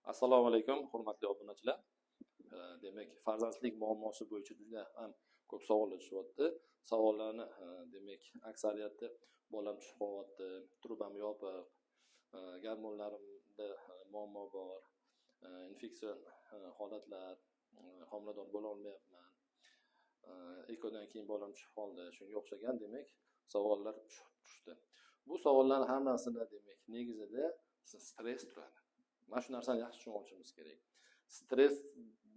Assalomu alaykum, hurmatli obunachilar. Demak, farzandlik muammosi bo'yicha juda ham ko'p savollar tushyapti. Savollarni demak, aksariyati bolam tushib qolyapti, trubam yopiq, gormonlarimda muammo bor, infeksion holatlar, homilador bo'la olmayapman, ekodan keyin bolam tushib qoldi, shunga o'xshagan demak savollar tushdi. Bu savollarning hammasida demak negizida stress turadi. Mana shu narsani yaxshi tushunib olishimiz kerak. Stress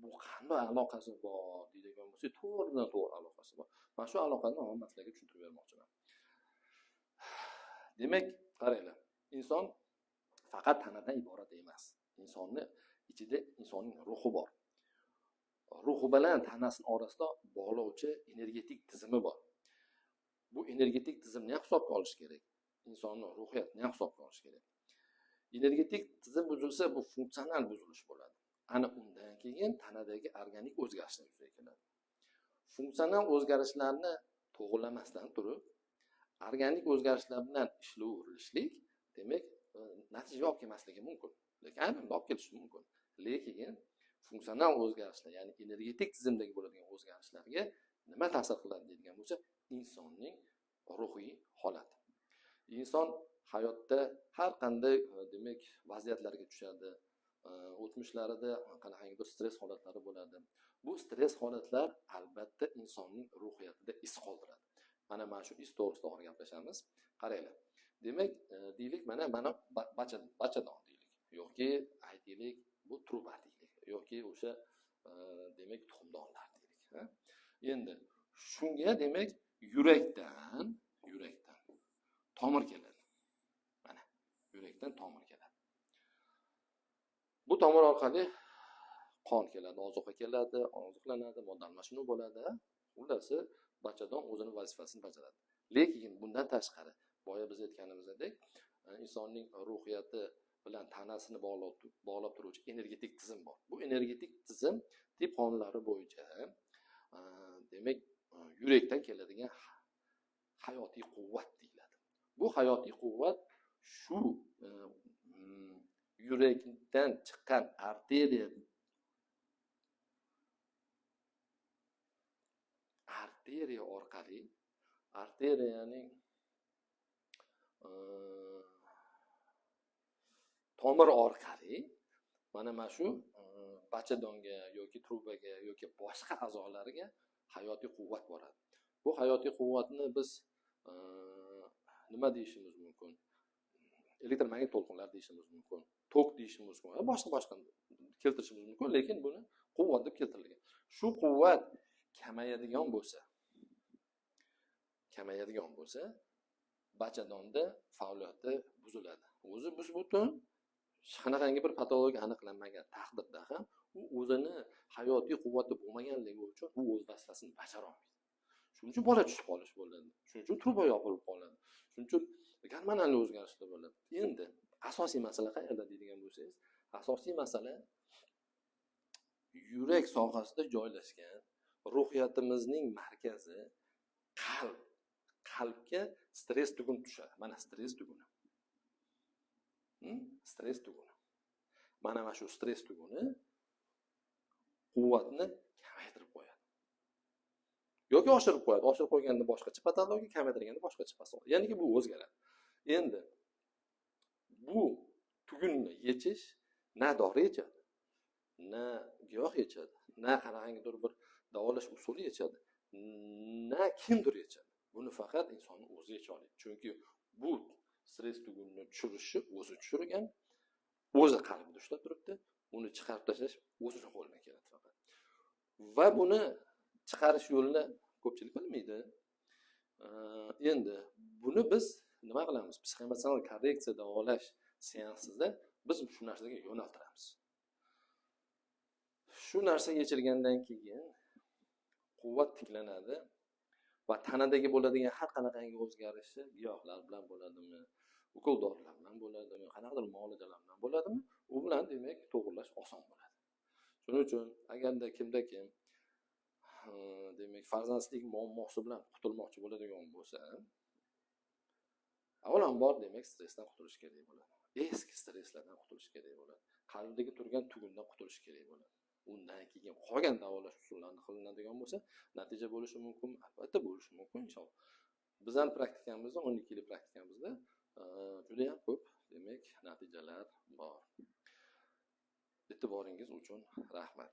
bu qanday aloqasi bor deydigan bo'lsak, to'g'ridan to'g'ri aloqasi bor. Mana shu aloqani men sizlarga tushuntirib bermoqchiman. Demak, qaranglar. Inson faqat tanadan iborat emas. Insonning ichida insonning ruhi bor. Ruhi bilan tanasining orasida bog'lovchi energetik tizimi bor. Bu energetik tizimni ham hisobga olish kerak. Insonning ruhiyatini ham hisobga olish kerak. Energetik tizim buzilsa, bu funksional buzilish bo'ladi. Ana undan keyin tanadagi organik o'zgarishlar yuzaga keladi. Funksional o'zgarishlarni to'g'rilamasdan turib, organik o'zgarishlar bilan ishlayverishlik, demak, natija olib kelmasligi mumkin. Lekin aynan olib kelishi mumkin. Lekin funksional o'zgarishlar, ya'ni energetik tizimdagi bo'ladigan o'zgarishlarga nima ta'sir qiladi deydigan bo'lsa, insonning ruhiy holati. Inson hayotda har qanday demak vaziyatlarga tushadi. O'tmishlarida qanaqangidir stress holatlari bo'ladi. Bu stress holatlar albatta insonning ruhiyatida iz qoldiradi. Mana shu iz to'g'risida hozir gaplashamiz. Qaranglar. Demak, deylik mana bachadon deylik. Yoki aytaylik, bu truba deylik. Yoki o'sha demak tuxumdonlar deylik. Endi shunga demak yurakdan tomir keladi. Mana yurakdan tomir keladi. Bu tomir orqali qon keladi, ozuqa keladi, oziqlanadi, modda almashinuv bo'ladi. Ularsi bachadon o'zining vazifasini bajaradi. Lekin bundan tashqari, boya biz aytganimizdek, insonning ruhiyati bilan tanasini bog'lab turuvchi energetik tizim bor. Bu energetik tizim tib qonunlari bo'yicha demak yurakdan keladigan hayotiy quvvat deyiladi. Bu hayotiy quvvat shu yurakdan chiqqan arteriya orqali, arteriyaning tomir orqali mana shu bachadonga yoki trubaga yoki boshqa a'zolariga hayotiy quvvat boradi. Bu hayotiy quvvatni biz nima deyishimiz mumkin? Elektromagnit to'lqinlar deyishimiz mumkin, tok deyishimiz mumkin, boshqa keltirishimiz mumkin, lekin buni quvvat deb keltirilgan. Shu quvvat kamayadigan bo'lsa, bachadonda faoliyati buziladi. O'zi butun qanaqangi bir patologiya aniqlanmagan taqdirda ham u o'zini hayotiy quvvati bo'lmaganligi uchun u o'z vazifasini bajara olmaydi. Shuning uchun bola tushib qolish bo'ladi. Shuning uchun truba yopilib qoladi. Shuning uchun gormonal o'zgarishlar bo'ladi. Endi asosiy masala qayerda deydigan bo'lsangiz, asosiy masala yurak sohasida joylashgan ruhiyatimizning markazi qalb. Qalbga stress tuguni tushadi. Mana stress tuguni. Stress tuguni. Mana shu stress tuguni quvvatni kamaytirib qo'yadi. Yoki oshirib qo'yadi. Oshirib qo'yganda boshqacha patologiya, kamaytirganda boshqacha patologiya. Ya'niki bu o'zgaradi. Endi bu tugunni yechish na dori yechadi, na giyoh yechadi, na qanaqangidir bir davolash usuli yechadi, na kimdir yechadi. Buni faqat insonning o'zi yecha oladi. Chunki bu stress tugunni tushirishi o'zi tushirgan, o'zi qalbida ushlab turibdi. Uni chiqarib tashlash o'zining qo'lidan keladi faqat. Va buni chiqarish yo'lini ko'pchilik bilmaydi. Endi buni biz nima qilamiz? Psixoemotsional korreksiya davolash seansida biz shu narsaga yo'naltiramiz. Shu narsa yechilgandan keyin quvvat tiklanadi va tanadagi bo'ladigan har qanaqangi o'zgarishi giyohlar bilan bo'ladimi, ukol dorilar bilan bo'ladimi, qanaqadir muolajalar bilan bo'ladimi, u bilan demak to'g'rilash oson bo'ladi. Shuning uchun agarda kimda kim demak farzandlik muammosi bilan qutulmoqchi bo'ladigan bo'lsa, avvalambor demak stressdan qutulish kerak bo'ladi. eski stresslardan qutulish kerak bo'ladi. Qalbdagi turgan tugundan qutulish kerak bo'ladi. Undan keyin qolgan davolash usullarini qilinadigan bo'lsa, natija bo'lishi mumkin, albatta bo'lishi mumkin inshaalloh. Bizning praktikamizda, 12 yillik praktikamizda juda ham ko'p, demak, natijalar bor. E'tiboringiz uchun rahmat.